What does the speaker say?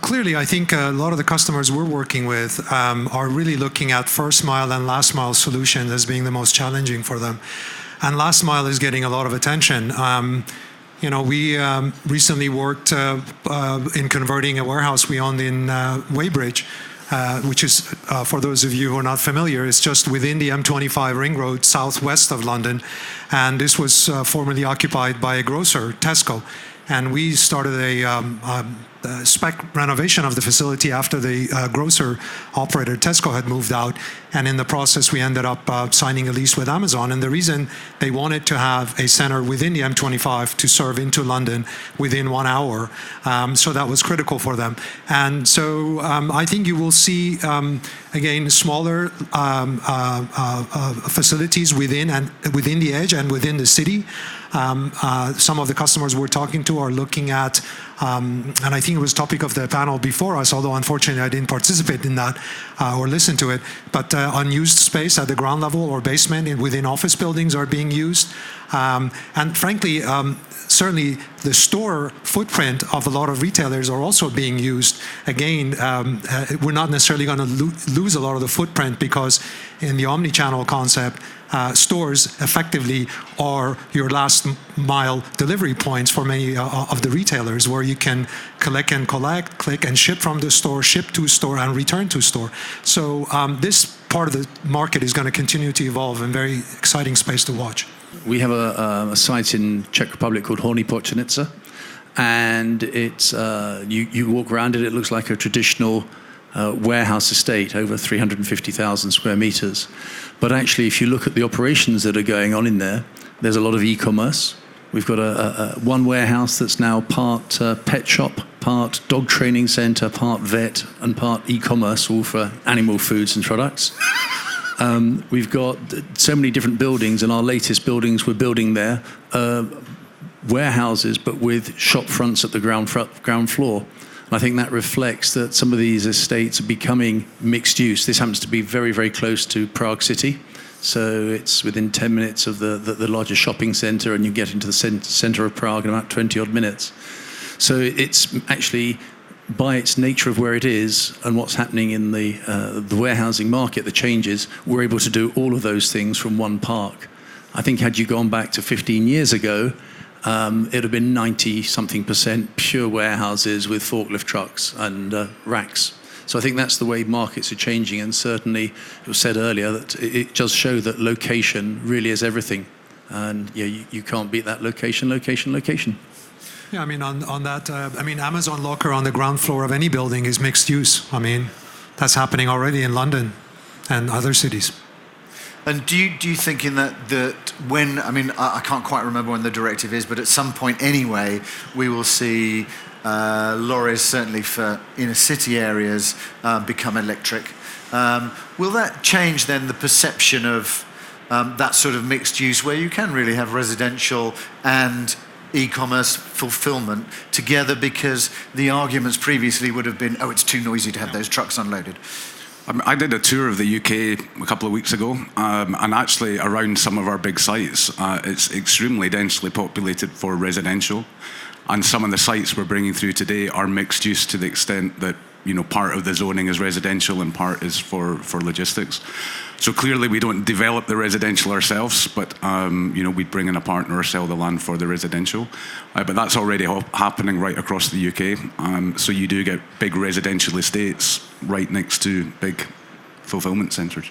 Clearly, I think a lot of the customers we're working with are really looking at first mile and last mile solutions as being the most challenging for them. And last mile is getting a lot of attention. We recently worked in converting a warehouse we owned in Weybridge, which is, for those of you who are not familiar, is just within the M25 ring road southwest of London. And this was formerly occupied by a grocer, Tesco. And we started a spec renovation of the facility after the grocer operator, Tesco, had moved out. And in the process, we ended up signing a lease with Amazon. And the reason they wanted to have a center within the M25 to serve into London within 1 hour, so that was critical for them. And so I think you will see, again, smaller facilities within the edge and within the city. Some of the customers we're talking to are looking at, and I think it was topic of the panel before us, although unfortunately I didn't participate in that or listen to it, but unused space at the ground level or basement within office buildings are being used. And frankly, certainly the store footprint of a lot of retailers are also being used. Again, we're not necessarily going to lose a lot of the footprint because in the omni-channel concept, stores effectively are your last mile delivery points for many of the retailers, where you can collect and collect, click and ship from the store, ship to store and return to store. So this part of the market is going to continue to evolve, and very exciting space to watch. We have a site in Czech Republic called Horní Počenice, and it's you walk around it, it looks like a traditional warehouse estate, over 350,000 square meters. But actually, if you look at the operations that are going on in there, there's a lot of e-commerce. We've got one warehouse that's now part pet shop, part dog training center, part vet, and part e-commerce, all for animal foods and products. We've got so many different buildings, and our latest buildings we're building there, warehouses, but with shop fronts at the ground floor. And I think that reflects that some of these estates are becoming mixed use. This happens to be very, very close to Prague City. So it's within 10 minutes of the largest shopping center, and you get into the center of Prague in about 20 odd minutes. So it's actually, by its nature of where it is and what's happening in the warehousing market, the changes, we're able to do all of those things from one park. I think had you gone back to 15 years ago, it would have been 90-something% pure warehouses with forklift trucks and racks. So I think that's the way markets are changing, and certainly it was said earlier that it does show that location really is everything. And you can't beat that location. Yeah, I mean, on that, Amazon locker on the ground floor of any building is mixed use. I mean, that's happening already in London and other cities. And do you think in that when, I can't quite remember when the directive is, but at some point anyway, we will see lorries, certainly for inner city areas, become electric. Will that change then the perception of that sort of mixed use, where you can really have residential and e-commerce fulfillment together, because the arguments previously would have been, oh, it's too noisy to have those trucks unloaded? I did a tour of the UK a couple of weeks ago, and actually around some of our big sites, it's extremely densely populated for residential, and some of the sites we're bringing through today are mixed use to the extent that part of the zoning is residential and part is for logistics. So clearly we don't develop the residential ourselves, but we'd bring in a partner or sell the land for the residential. But that's already happening right across the UK. So you do get big residential estates right next to big fulfillment centres.